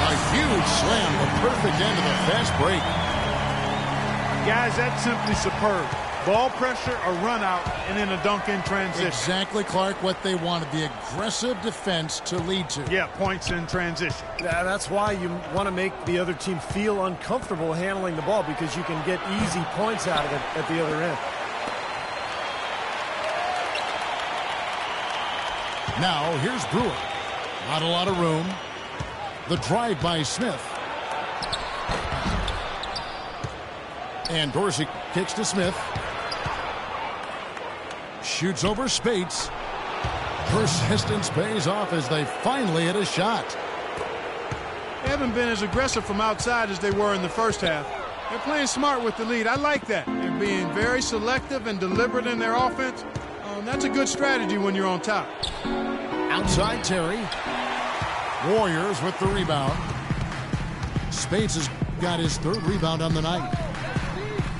A: A huge slam, the perfect end of the fast break.
B: Guys, that's simply superb. Ball pressure, a run out, and then a dunk in transition.
A: Exactly, Clark, what they wanted, the aggressive defense to lead to.
B: Yeah, points in transition.
C: Yeah, that's why you want to make the other team feel uncomfortable handling the ball, because you can get easy points out of it at the other end.
A: Now, here's Brewer. Not a lot of room. The drive by Smith. And Dorsey kicks to Smith. Shoots over Spates. Persistence pays off as they finally hit a shot.
B: They haven't been as aggressive from outside as they were in the first half. They're playing smart with the lead. I like that. They're being very selective and deliberate in their offense. That's a good strategy when you're on top.
A: Outside Terry. Warriors with the rebound. Spates has got his 3rd rebound on the night.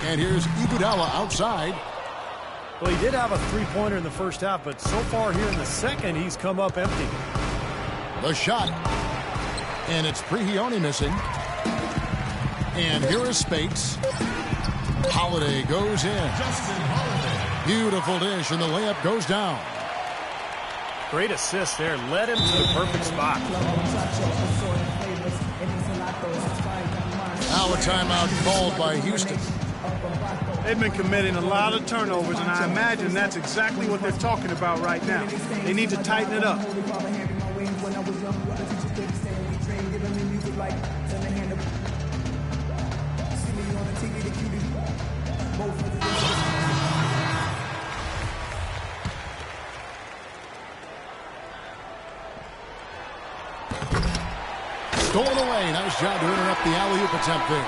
A: And here's Iguodala outside.
C: Well, he did have a three-pointer in the first half, but so far here in the second, he's come up empty.
A: The shot. And it's Prigioni missing. And here is Spates. Holiday goes in. Beautiful dish, and the layup goes down.
C: Great assist there. Led him to the perfect spot.
A: Now a timeout called by Houston.
B: They've been committing a lot of turnovers, and I imagine that's exactly what they're talking about right now. They need to tighten it up.
A: Stolen away. Nice job to interrupt the alley-oop attempt there.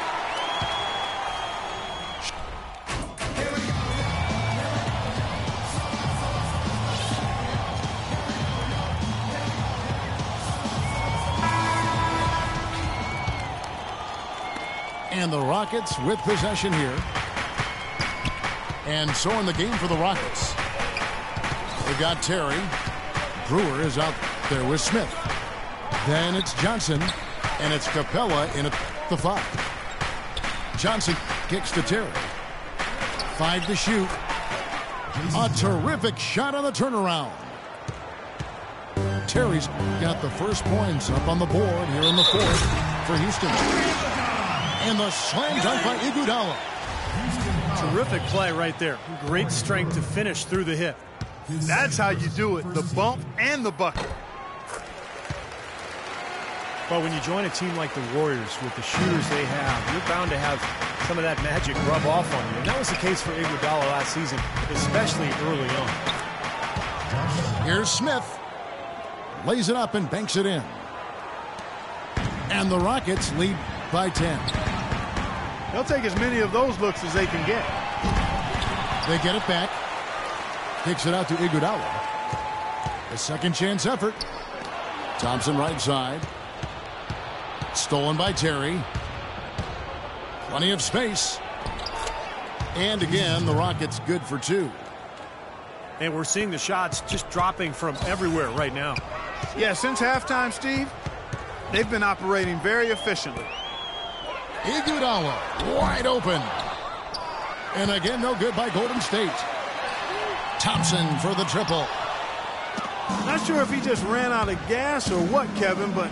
A: And the Rockets with possession here. And so in the game for the Rockets. They've got Terry. Brewer is out there with Smith. Then it's Johnson. And it's Capella in at the 5. Johnson kicks to Terry. 5 to shoot. A terrific shot on the turnaround. Terry's got the first points up on the board here in the 4th for Houston. And the slam dunk by Iguodala.
C: Terrific play right there. Great strength to finish through the hip.
B: That's how you do it, the bump and the bucket.
C: But when you join a team like the Warriors with the shooters they have, you're bound to have some of that magic rub off on you. And that was the case for Iguodala last season, especially early on.
A: Here's Smith. Lays it up and banks it in. And the Rockets lead by 10.
B: They'll take as many of those looks as they can get.
A: They get it back. Kicks it out to Iguodala. A second chance effort. Thompson right side. Stolen by Terry. Plenty of space. And again, the Rockets good for 2.
C: And we're seeing the shots just dropping from everywhere right now.
B: Yeah, since halftime, Steve, they've been operating very efficiently.
A: Iguodala wide open. And again, no good by Golden State. Thompson for the triple.
B: Not sure if he just ran out of gas or what, Kevin, but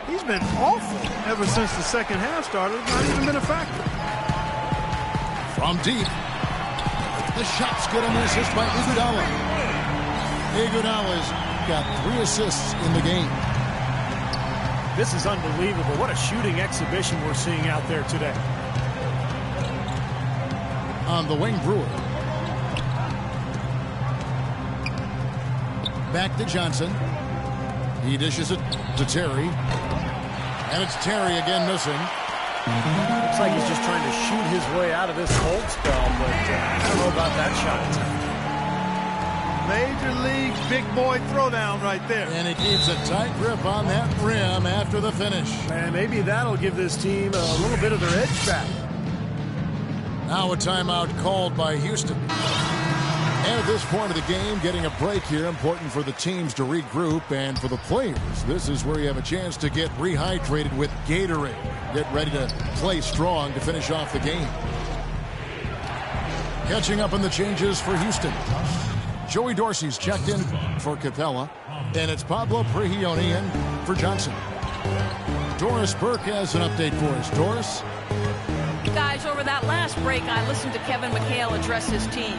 B: he's been awful ever since the second half started. Not even been a factor.
A: From deep. The shot's good on the assist by Iguodala. Iguodala's got 3 assists in the game.
C: This is unbelievable. What a shooting exhibition we're seeing out there today.
A: On the wing, Brewer. Back to Johnson. He dishes it to Terry. And it's Terry again missing.
C: Looks like he's just trying to shoot his way out of this cold spell, but I don't know about that shot.
B: Major league big boy throwdown right there.
A: And he keeps a tight grip on that rim after the finish.
C: And maybe that'll give this team a little bit of their edge back.
A: Now a timeout called by Houston. And at this point of the game, getting a break here, important for the teams to regroup, and for the players, this is where you have a chance to get rehydrated with Gatorade. Get ready to play strong to finish off the game. Catching up on the changes for Houston. Joey Dorsey's checked in for Capella, and it's Pablo Prigioni in for Johnson. Doris Burke has an update for us. Doris?
D: Guys, over that last break, I listened to Kevin McHale address his team.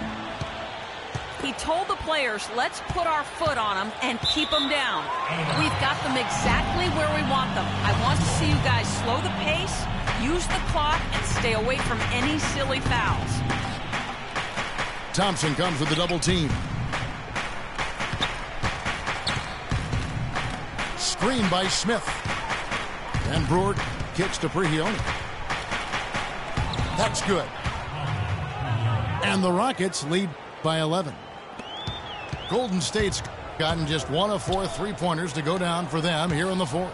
D: He told the players, let's put our foot on them and keep them down. We've got them exactly where we want them. I want to see you guys slow the pace, use the clock, and stay away from any silly fouls.
A: Thompson comes with the double team. Screen by Smith. And Brewer kicks to Prigioni. That's good. And the Rockets lead by 11. Golden State's gotten just 1 of 4 three-pointers to go down for them here in the 4th.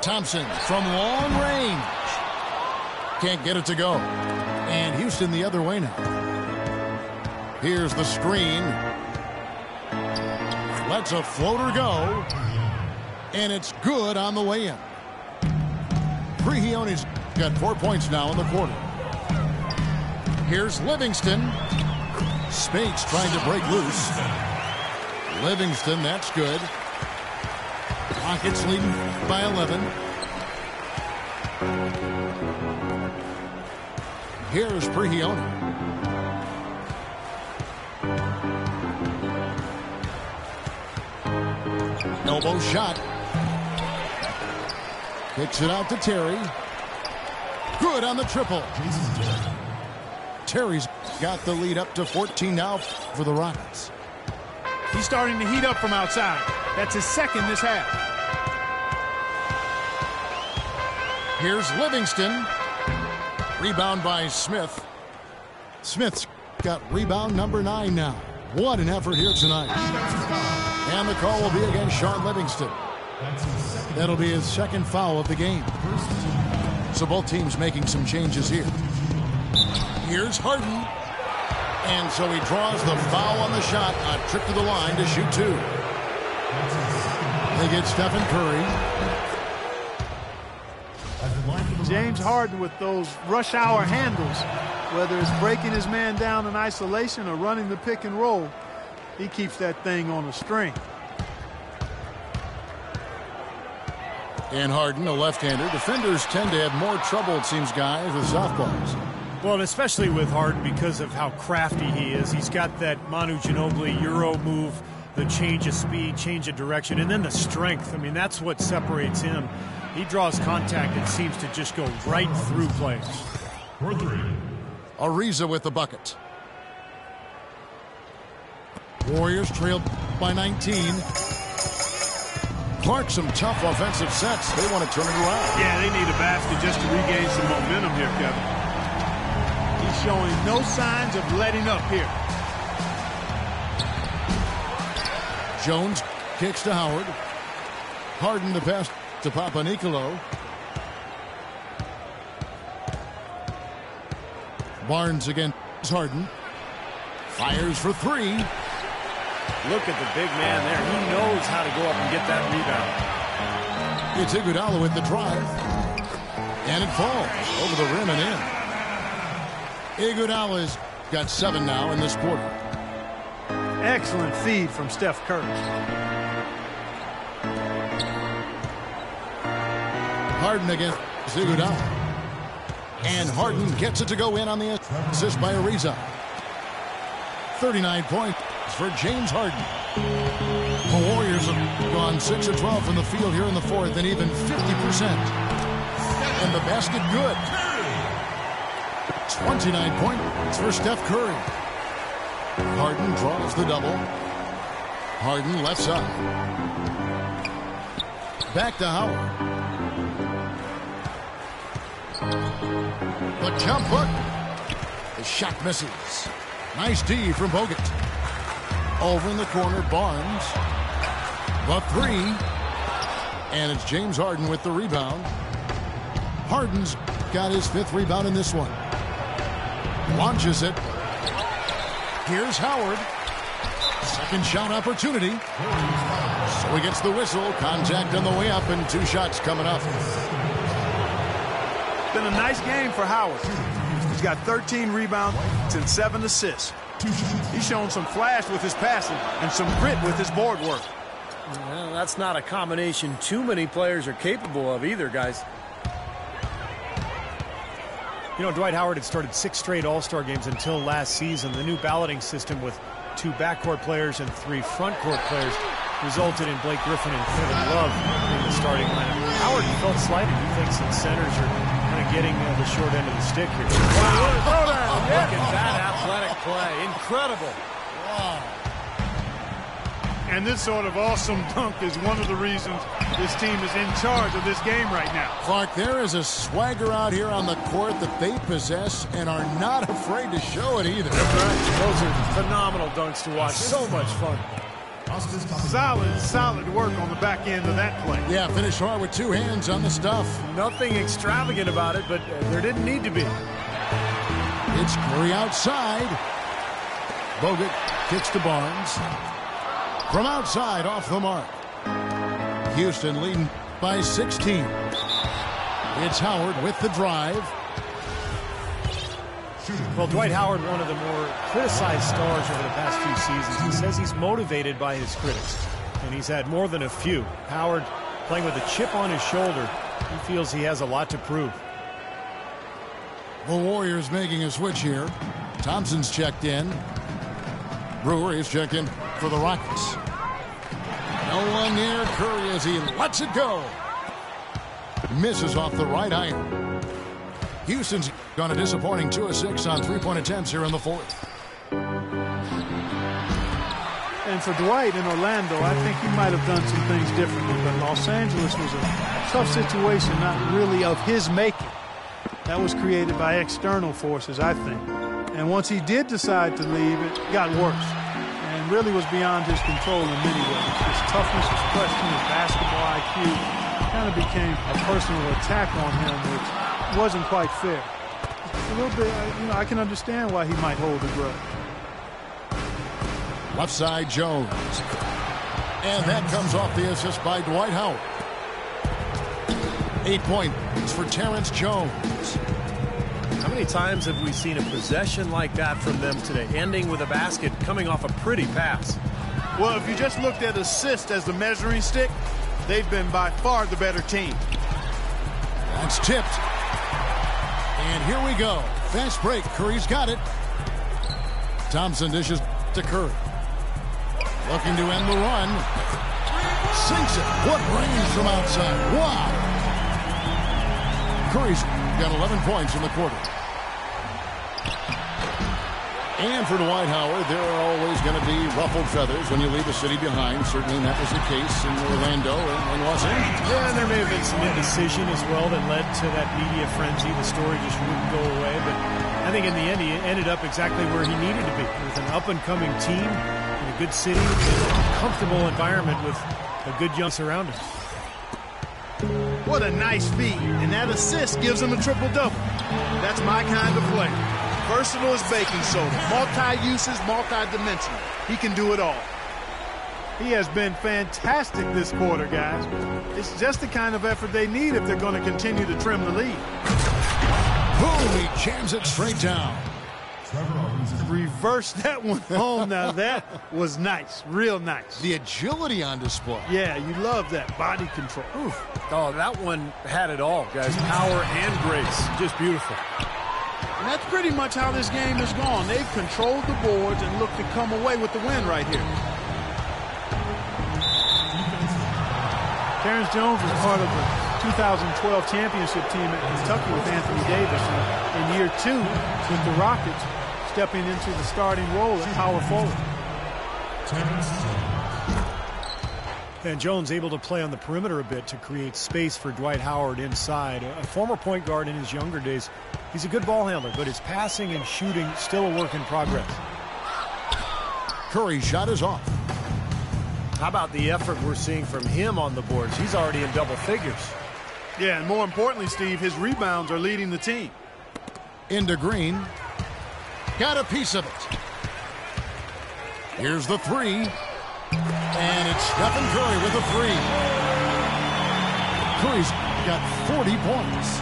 A: Thompson from long range. Can't get it to go. And Houston the other way now. Here's the screen. Lets a floater go. And it's good on the way in. Prihione's got 4 points now in the quarter. Here's Livingston. Spates trying to break loose. Livingston, that's good. Rockets leading by 11. Here's Prihione. Elbow shot. Kicks it out to Terry. Good on the triple. Terry's got the lead up to 14 now for the Rockets.
B: He's starting to heat up from outside. That's his second this half.
A: Here's Livingston. Rebound by Smith. Smith's got rebound number 9 now. What an effort here tonight. And the call will be against Sean Livingston. That'll be his second foul of the game. So both teams making some changes here. Here's Harden. And so he draws the foul on the shot. A trip to the line to shoot 2. They get Stephen Curry.
B: James Harden with those rush hour handles, whether it's breaking his man down in isolation or running the pick and roll, he keeps that thing on a string.
A: And Harden, a left-hander. Defenders tend to have more trouble, it seems, guys, with softballs.
C: Well, and especially with Harden because of how crafty he is. He's got that Manu Ginobili Euro move, the change of speed, change of direction, and then the strength. I mean, that's what separates him. He draws contact and seems to just go right through players.
A: Ariza with the bucket. Warriors trailed by 19. Clark, some tough offensive sets. They want to turn it around.
B: Yeah, they need a basket just to regain some momentum here, Kevin. He's showing no signs of letting up here.
A: Jones kicks to Howard. Harden the pass to Papanicolo. Barnes against Harden. Fires for 3.
C: Look at the big man there. He knows how to go up and get that rebound.
A: It's Iguodala with the drive. And it falls over the rim and in. Iguodala's got 7 now in this quarter.
B: Excellent feed from Steph Curry.
A: Harden against Iguodala. And Harden gets it to go in on the assist by Ariza. 39 points for James Harden. The Warriors have gone 6 of 12 from the field here in the fourth and even 50%. And the basket good. 29 points for Steph Curry. Harden draws the double. Harden left side. Back to Howard. The jump hook. The shot misses. Nice D from Bogut. Over in the corner, Barnes. The 3. And it's James Harden with the rebound. Harden's got his 5th rebound in this one. Launches it. Here's Howard. Second shot opportunity. So he gets the whistle. Contact on the way up and 2 shots coming up.
B: Been a nice game for Howard. He's got 13 rebounds and 7 assists. He's shown some flash with his passing and some grit with his board work.
C: Well, that's not a combination too many players are capable of either, guys. You know, Dwight Howard had started 6 straight All-Star games until last season. The new balloting system with 2 backcourt players and 3 frontcourt players resulted in Blake Griffin and Kevin Love in the starting lineup. Howard felt slighted. He thinks that centers are kind of getting the short end of the stick here. Wow. Look at that athletic play. Incredible.
A: Wow.
B: And this sort of awesome dunk is one of the reasons this team is in charge of this game right now.
A: Clark, there is a swagger out here on the court that they possess and are not afraid to show it either.
C: That's right. Those are phenomenal dunks to watch. So much fun.
B: Solid work on the back end of that play.
A: Yeah, finished hard with 2 hands on the stuff.
C: Nothing extravagant about it, but there didn't need to be.
A: It's Curry outside. Bogut kicks to Barnes. From outside, off the mark. Houston leading by 16. It's Howard with the drive.
C: Well, Dwight Howard, one of the more criticized stars over the past few seasons. He says he's motivated by his critics, and he's had more than a few. Howard playing with a chip on his shoulder. He feels he has a lot to prove.
A: The Warriors making a switch here. Thompson's checked in. Brewer is checked in for the Rockets. No one near Curry as he lets it go. Misses off the right iron. Houston's gone a disappointing 2 of 6 on three-point attempts here in the fourth.
B: And for Dwight in Orlando, I think he might have done some things differently, but Los Angeles was a tough situation, not really of his making. That was created by external forces, I think. And once he did decide to leave, it got worse and really was beyond his control in many ways. His toughness was questioned, his basketball IQ kind of became a personal attack on him, which wasn't quite fair. A little bit, I can understand why he might hold a grudge.
A: Left side, Jones. And that comes off the assist by Dwight Howard. 8 points for Terrence Jones.
C: How many times have we seen a possession like that from them today, ending with a basket coming off a pretty pass?
F: Well, if you just looked at assists as the measuring stick, they've been by far the better team.
A: That's tipped. And here we go. Fast break. Curry's got it. Thompson dishes to Curry. Looking to end the run. Sinks it. What range from outside. Wow. Curry's got 11 points in the quarter. And for Dwight Howard, there are always going to be ruffled feathers when you leave a city behind. Certainly that was the case in Orlando and Los Angeles.
C: Yeah, and there may have been some indecision as well that led to that media frenzy. The story just wouldn't go away. But I think in the end, he ended up exactly where he needed to be, with an up-and-coming team in a good city, in a comfortable environment with a good young surroundings.
F: What a nice feed, and that assist gives him a triple-double. That's my kind of player. Versatile as baking soda. Multi-uses, multi-dimensional. He can do it all.
B: He has been fantastic this quarter, guys. It's just the kind of effort they need if they're going to continue to trim the lead.
A: Boom, he jams it straight down.
B: Reverse that one home. Now that was nice, real nice.
A: The agility on display.
B: Yeah, you love that body control.
C: Oof. Oh, that one had it all, guys. Power and grace. Just beautiful.
F: And that's pretty much how this game has gone. They've controlled the boards and looked to come away with the win right here.
B: Terrence Jones was part of the 2012 championship team at Kentucky with Anthony Davis. In year 2 with the Rockets, stepping into the starting role at power forward.
C: And Jones able to play on the perimeter a bit to create space for Dwight Howard inside. A former point guard in his younger days. He's a good ball handler, but his passing and shooting still a work in progress.
A: Curry's shot is off.
C: How about the effort we're seeing from him on the boards? He's already in double figures.
F: Yeah, and more importantly, Steve, his rebounds are leading the team.
A: Into Green. Got a piece of it. Here's the three. And it's Stephen Curry with a three. Curry's got 40 points.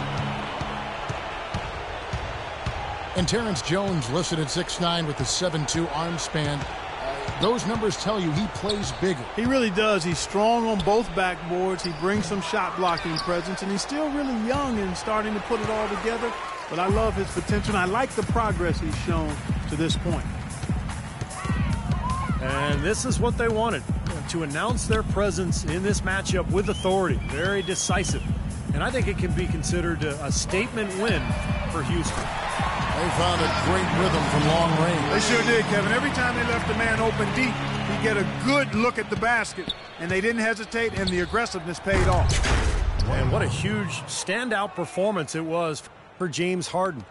A: And Terrence Jones listed at 6'9" with a 7'2" arm span. Those numbers tell you he plays bigger.
B: He really does. He's strong on both backboards. He brings some shot blocking presence, and he's still really young and starting to put it all together. But I love his potential, and I like the progress he's shown to this point.
C: And this is what they wanted, to announce their presence in this matchup with authority. Very decisive. And I think it can be considered a statement win for Houston.
A: They found a great rhythm from long range.
F: They sure did, Kevin. Every time they left the man open deep, he'd get a good look at the basket. And they didn't hesitate, and the aggressiveness paid off.
C: And what a huge standout performance it was for James Harden.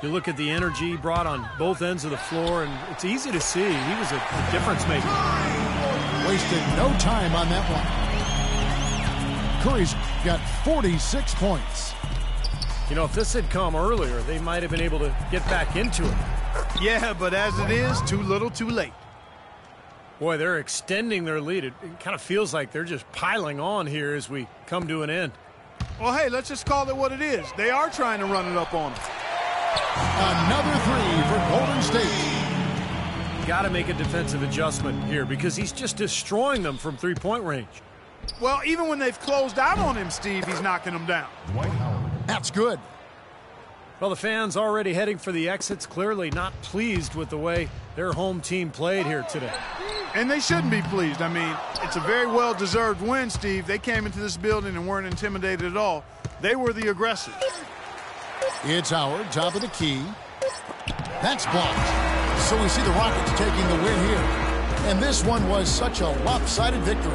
C: You look at the energy he brought on both ends of the floor, and it's easy to see he was a difference maker.
A: Wasted no time on that one. Curry's got 46 points.
C: You know, if this had come earlier, they might have been able to get back into it.
F: Yeah, but as it is, too little, too late.
C: Boy, they're extending their lead. It kind of feels like they're just piling on here as we come to an end.
F: Well, hey, let's just call it what it is. They are trying to run it up on them.
A: Another three for Golden State.
C: Got to make a defensive adjustment here because he's just destroying them from three-point range.
F: Well, even when they've closed out on him, Steve, he's knocking them down.
A: That's good.
C: Well, the fans already heading for the exits, clearly not pleased with the way their home team played here today.
F: And they shouldn't be pleased. I mean, it's a very well-deserved win, Steve. They came into this building and weren't intimidated at all. They were the aggressors.
A: It's Howard, top of the key. That's blocked. So we see the Rockets taking the win here. And this one was such a lopsided victory.